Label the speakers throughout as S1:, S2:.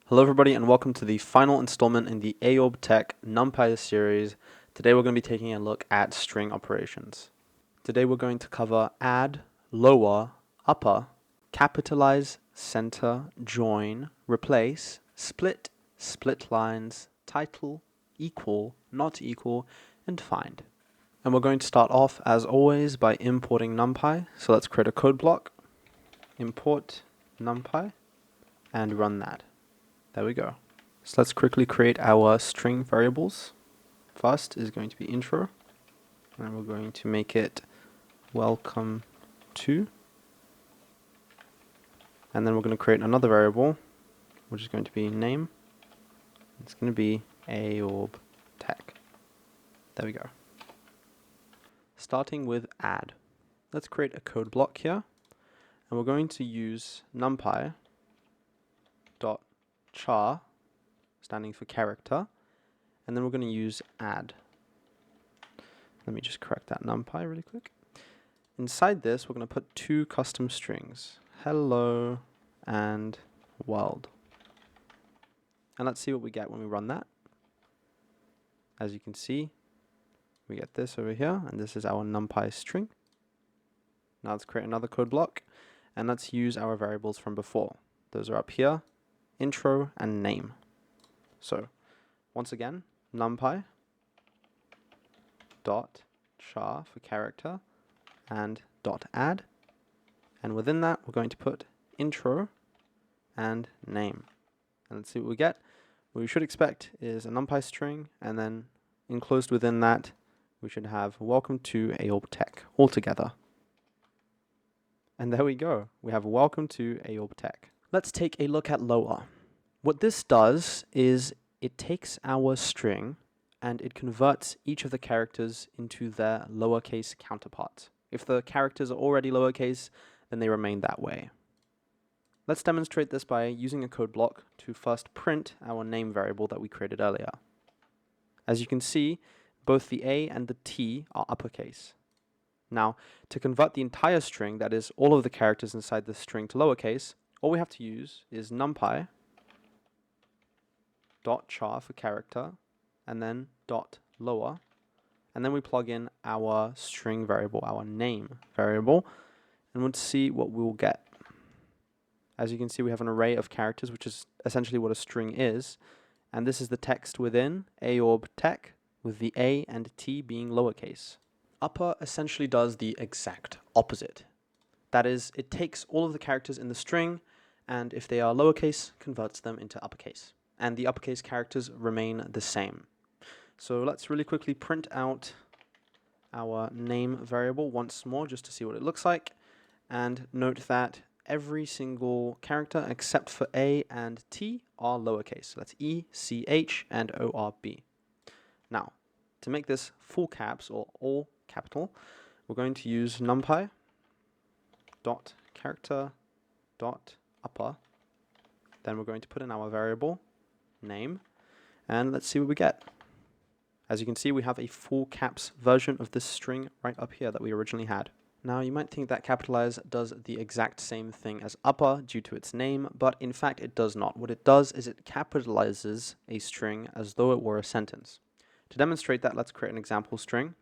S1: Hello everybody and welcome to the final installment in the AorbTech NumPy series. Today we're going to be taking a look at string operations. Today we're going to cover add, lower, upper, capitalize, center, join, replace, split, split lines, title, equal, not equal, and find. And we're going to start off as always by importing NumPy. So let's create a code block, import NumPy, and run that. There we go. So let's quickly create our string variables. First is going to be intro, and we're going to make it welcome to. And then we're going to create another variable, which is going to be name. It's going to be AorbTech. There we go. Starting with add. Let's create a code block here, and we're going to use NumPy char, standing for character, and then we're going to use add. Let me just correct that NumPy really quick. Inside this, we're going to put two custom strings, hello and world. And let's see what we get when we run that. As you can see, we get this over here, and this is our NumPy string. Now let's create another code block, and let's use our variables from before. Those are up here, intro and name. So once again, NumPy dot char for character and dot add, and within that we're going to put intro and name. And let's see what we get. What we should expect is a NumPy string, and then enclosed within that we should have welcome to AorbTech all together. And there we go. We have welcome to AorbTech. Let's take a look at lower. What this does is it takes our string and it converts each of the characters into their lowercase counterparts. If the characters are already lowercase, then they remain that way. Let's demonstrate this by using a code block to first print our name variable that we created earlier. As you can see, both the A and the T are uppercase. Now, to convert the entire string, that is all of the characters inside the string, to lowercase, all we have to use is NumPy dot char for character and then dot lower, and then we plug in our string variable, our name variable, and we'll see what we will get. As you can see, we have an array of characters, which is essentially what a string is, and this is the text within AorbTech, with the A and T being lowercase. Upper essentially does the exact opposite. That is, it takes all of the characters in the string, and if they are lowercase, converts them into uppercase. And the uppercase characters remain the same. So let's really quickly print out our name variable once more, just to see what it looks like. And note that every single character except for A and T are lowercase. So that's E, C, H, and O, R, B. Now, to make this full caps, or all capital, we're going to use NumPy dot character dot upper. Then we're going to put in our variable name, and let's see what we get. As you can see, we have a full caps version of this string right up here that we originally had. Now you might think that capitalize does the exact same thing as upper due to its name, but in fact it does not. What it does is it capitalizes a string as though it were a sentence. To demonstrate that, let's create an example string.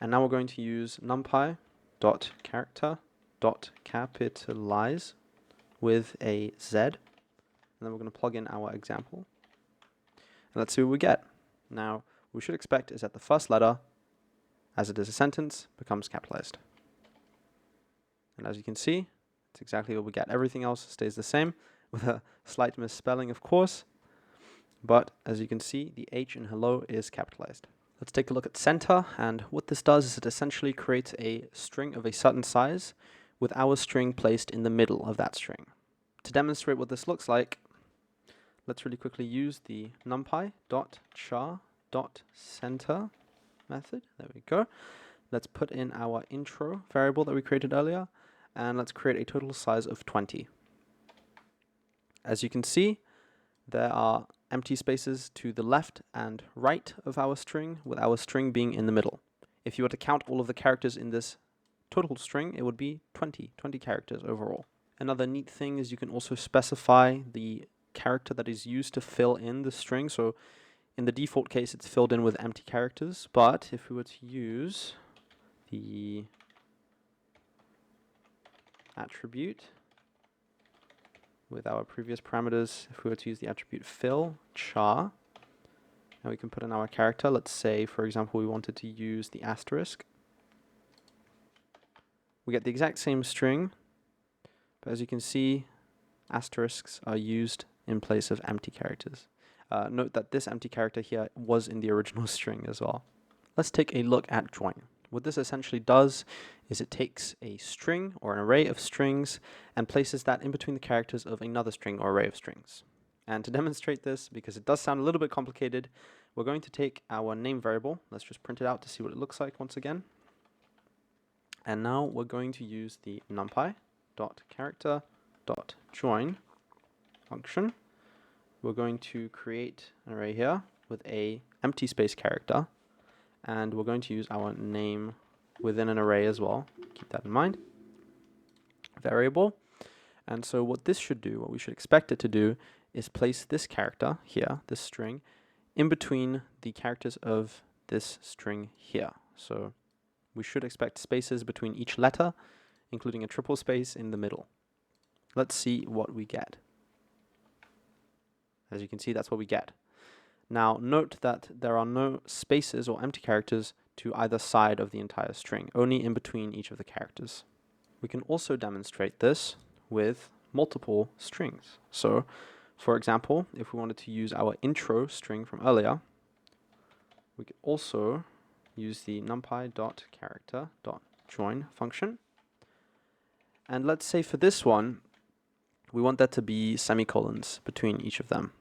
S1: And now we're going to use NumPy dot character dot capitalize with a Z, and then we're going to plug in our example. And let's see what we get. Now, what we should expect is that the first letter, as it is a sentence, becomes capitalized. And as you can see, it's exactly what we get. Everything else stays the same, with a slight misspelling, of course. But as you can see, the H in hello is capitalized. Let's take a look at center, and what this does is it essentially creates a string of a certain size with our string placed in the middle of that string. To demonstrate what this looks like, let's really quickly use the NumPy dot char dot center method. There we go. Let's put in our intro variable that we created earlier, and let's create a total size of 20. As you can see, there are empty spaces to the left and right of our string, with our string being in the middle. If you were to count all of the characters in this total string, it would be 20 characters overall. Another neat thing is you can also specify the character that is used to fill in the string. So in the default case, it's filled in with empty characters, but if we were to use the attribute with our previous parameters, if we were to use the attribute fill char, and we can put in our character, let's say, for example, we wanted to use the asterisk, we get the exact same string, but as you can see, asterisks are used in place of empty characters. Note that this empty character here was in the original string as well. Let's take a look at join. What this essentially does is it takes a string or an array of strings and places that in between the characters of another string or array of strings. And to demonstrate this, because it does sound a little bit complicated, we're going to take our name variable. Let's just print it out to see what it looks like once again. And now we're going to use the NumPy.character.join function. We're going to create an array here with a empty space character, and we're going to use our name within an array as well. Keep that in mind. Variable. And so what this should do, what we should expect it to do, is place this character here, this string, in between the characters of this string here. So we should expect spaces between each letter, including a triple space in the middle. Let's see what we get. As you can see, that's what we get. Now note that there are no spaces or empty characters to either side of the entire string, only in between each of the characters. We can also demonstrate this with multiple strings. So, for example, if we wanted to use our intro string from earlier, we could also use the NumPy.character.join function. And let's say for this one, we want there to be semicolons between each of them.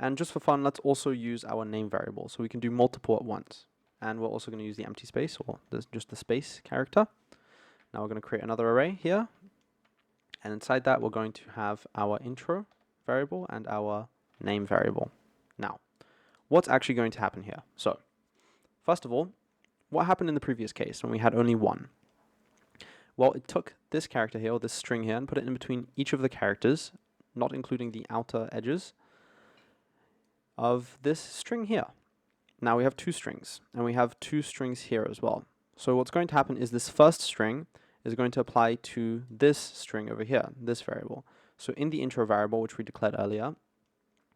S1: And just for fun, let's also use our name variable, so we can do multiple at once. And we're also going to use the empty space, or just the space character. Now we're going to create another array here, and inside that we're going to have our intro variable and our name variable. Now, what's actually going to happen here? So, first of all, what happened in the previous case when we had only one? Well, it took this character here, or this string here, and put it in between each of the characters, not including the outer edges, of this string here. Now we have two strings, and we have two strings here as well. So what's going to happen is this first string is going to apply to this string over here, this variable. So in the intro variable, which we declared earlier,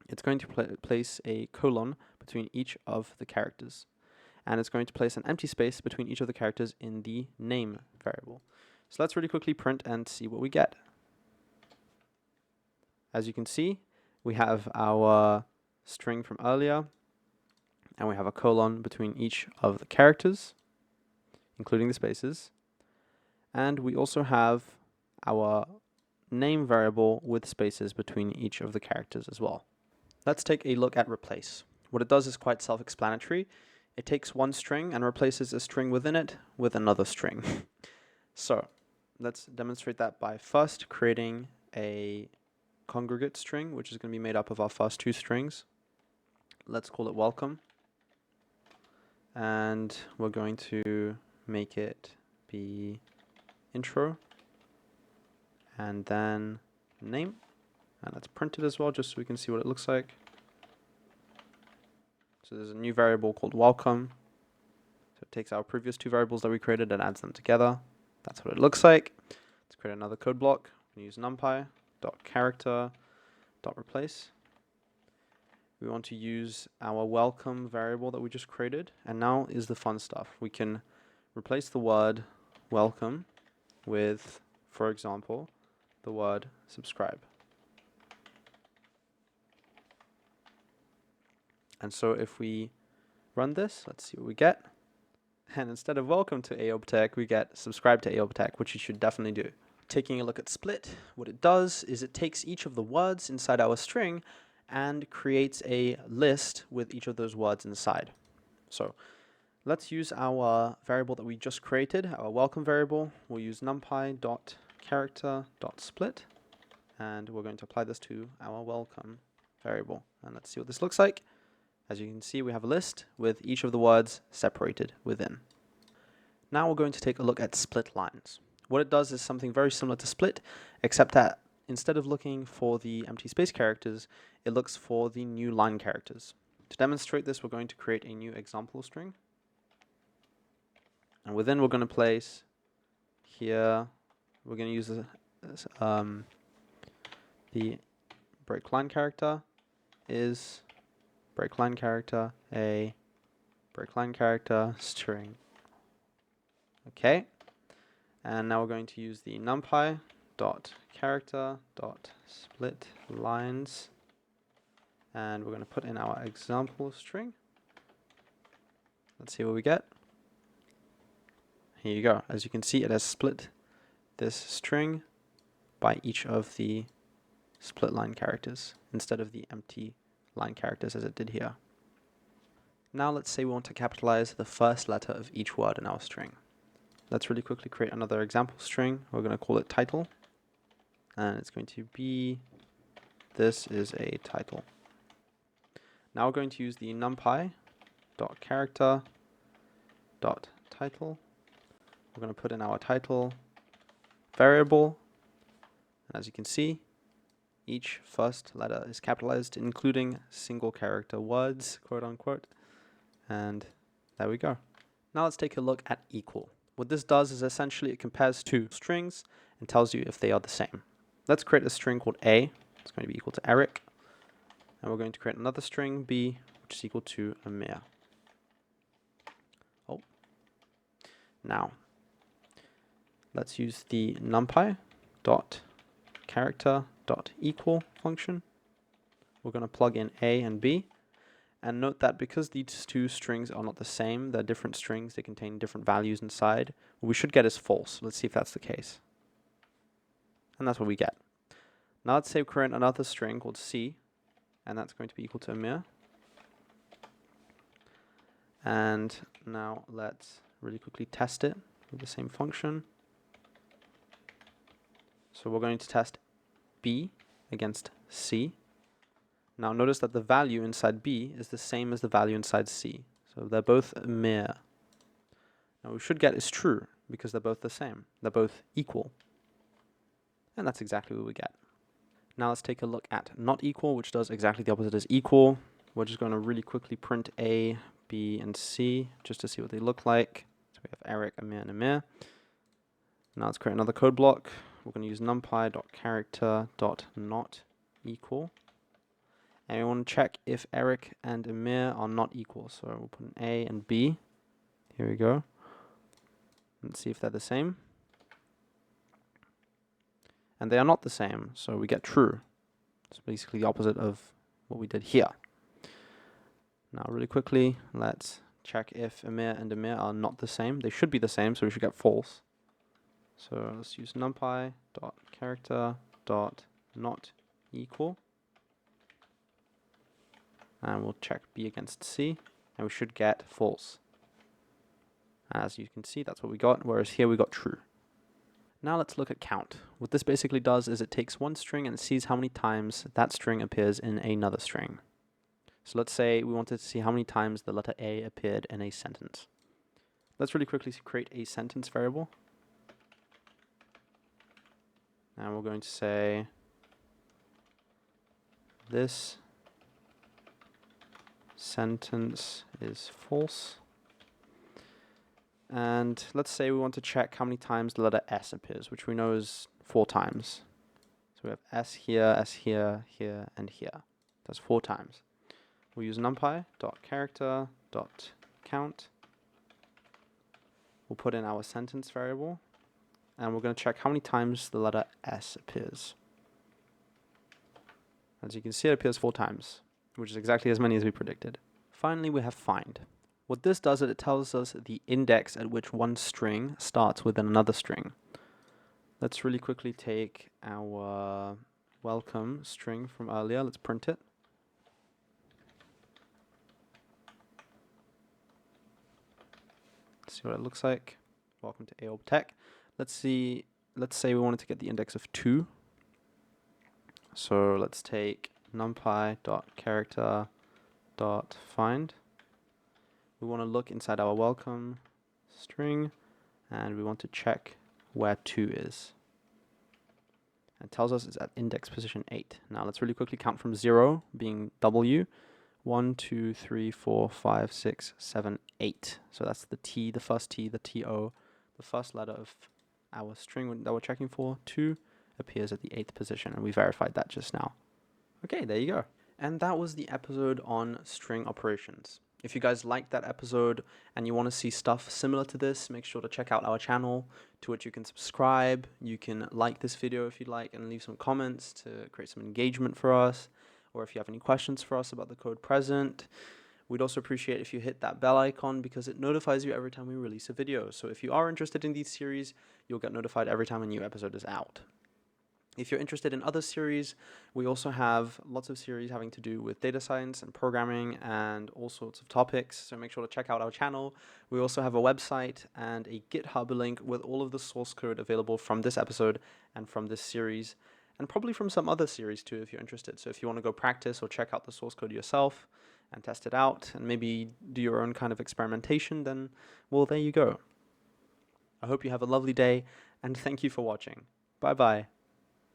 S1: it's going to place a colon between each of the characters. And it's going to place an empty space between each of the characters in the name variable. So let's really quickly print and see what we get. As you can see, we have our string from earlier, and we have a colon between each of the characters, including the spaces. And we also have our name variable with spaces between each of the characters as well. Let's take a look at replace. What it does is quite self-explanatory. It takes one string and replaces a string within it with another string. So let's demonstrate that by first creating a congregate string, which is going to be made up of our first two strings. Let's call it welcome. And we're going to make it be intro and then name. And let's print it as well, just so we can see what it looks like. So there's a new variable called welcome. So it takes our previous two variables that we created and adds them together. That's what it looks like. Let's create another code block. We use NumPy.character.replace. We want to use our welcome variable that we just created. And now is the fun stuff. We can replace the word welcome with, for example, the word subscribe. And so if we run this, let's see what we get. And instead of welcome to AorbTech, we get subscribe to AorbTech, which you should definitely do. Taking a look at split, what it does is it takes each of the words inside our string and creates a list with each of those words inside. So let's use our variable that we just created, our welcome variable. We'll use NumPy.character.split, and we're going to apply this to our welcome variable. And let's see what this looks like. As you can see, we have a list with each of the words separated within. Now we're going to take a look at split lines. What it does is something very similar to split, except that instead of looking for the empty space characters, it looks for the new line characters. To demonstrate this, we're going to create a new example string. And within, we're going to place here, we're going to use the break line character is break line character, a break line character string. Okay. And now we're going to use the NumPy dot character dot split lines, and we're going to put in our example string. Let's see what we get. Here you go. As you can see, it has split this string by each of the split line characters instead of the empty line characters as it did here. Now let's say we want to capitalize the first letter of each word in our string. Let's really quickly create another example string. We're going to call it title, and it's going to be this is a title. Now we're going to use the NumPy dot character dot title. We're going to put in our title variable, and as you can see, each first letter is capitalized, including single character words, quote unquote, and there we go. Now let's take a look at equal. What this does is essentially it compares two strings and tells you if they are the same. Let's create a string called A. It's going to be equal to Eric. And we're going to create another string, B, which is equal to Amir. Oh. Now, let's use the NumPy dot character dot equal function. We're going to plug in A and B. And note that because these two strings are not the same, they're different strings, they contain different values inside, what we should get is false. Let's see if that's the case. And that's what we get. Now let's say we create another string called C, and that's going to be equal to Amir. And now let's really quickly test it with the same function. So we're going to test B against C. Now notice that the value inside B is the same as the value inside C. So they're both Amir. Now what we should get is true because they're both the same. They're both equal. And that's exactly what we get. Now let's take a look at not equal, which does exactly the opposite as equal. We're just going to really quickly print A, B, and C just to see what they look like. So we have Eric, Amir, and Amir. Now let's create another code block. We're going to use numpy.character.not equal. And we want to check if Eric and Amir are not equal. So we'll put an A and B. Here we go. Let's see if they're the same. And they are not the same, so we get true. It's basically the opposite of what we did here. Now really quickly, let's check if Amir and Amir are not the same. They should be the same, so we should get false. So let's use numpy.character.not equal. And we'll check B against C, and we should get false. As you can see, that's what we got, whereas here we got true. Now let's look at count. What this basically does is it takes one string and it sees how many times that string appears in another string. So let's say we wanted to see how many times the letter A appeared in a sentence. Let's really quickly create a sentence variable. And we're going to say this sentence is false. And let's say we want to check how many times the letter S appears, which we know is 4 times. So we have S here, here, and here. That's 4 times. We'll use numpy.character.count. We'll put in our sentence variable, and we're going to check how many times the letter S appears. As you can see, it appears 4 times, which is exactly as many as we predicted. Finally, we have find. What this does is it tells us the index at which one string starts within another string. Let's really quickly take our welcome string from earlier. Let's print it. Let's see what it looks like. Welcome to AorbTech. Let's say we wanted to get the index of 2. So let's take numpy.character.find. We want to look inside our welcome string and we want to check where 2 is. It tells us it's at index position 8. Now let's really quickly count from 0, being W. 1, 2, 3, 4, 5, 6, 7, 8. So that's the T, the first T, the TO, the first letter of our string that we're checking for. 2 appears at the 8th position, and we verified that just now. Okay, there you go. And that was the episode on string operations. If you guys liked that episode and you want to see stuff similar to this, make sure to check out our channel, to which you can subscribe. You can like this video if you'd like and leave some comments to create some engagement for us. Or if you have any questions for us about the code present. We'd also appreciate if you hit that bell icon because it notifies you every time we release a video. So if you are interested in these series, you'll get notified every time a new episode is out. If you're interested in other series, we also have lots of series having to do with data science and programming and all sorts of topics, so make sure to check out our channel. We also have a website and a GitHub link with all of the source code available from this episode and from this series, and probably from some other series too if you're interested. So if you want to go practice or check out the source code yourself and test it out and maybe do your own kind of experimentation, then, well, there you go. I hope you have a lovely day, and thank you for watching. Bye-bye.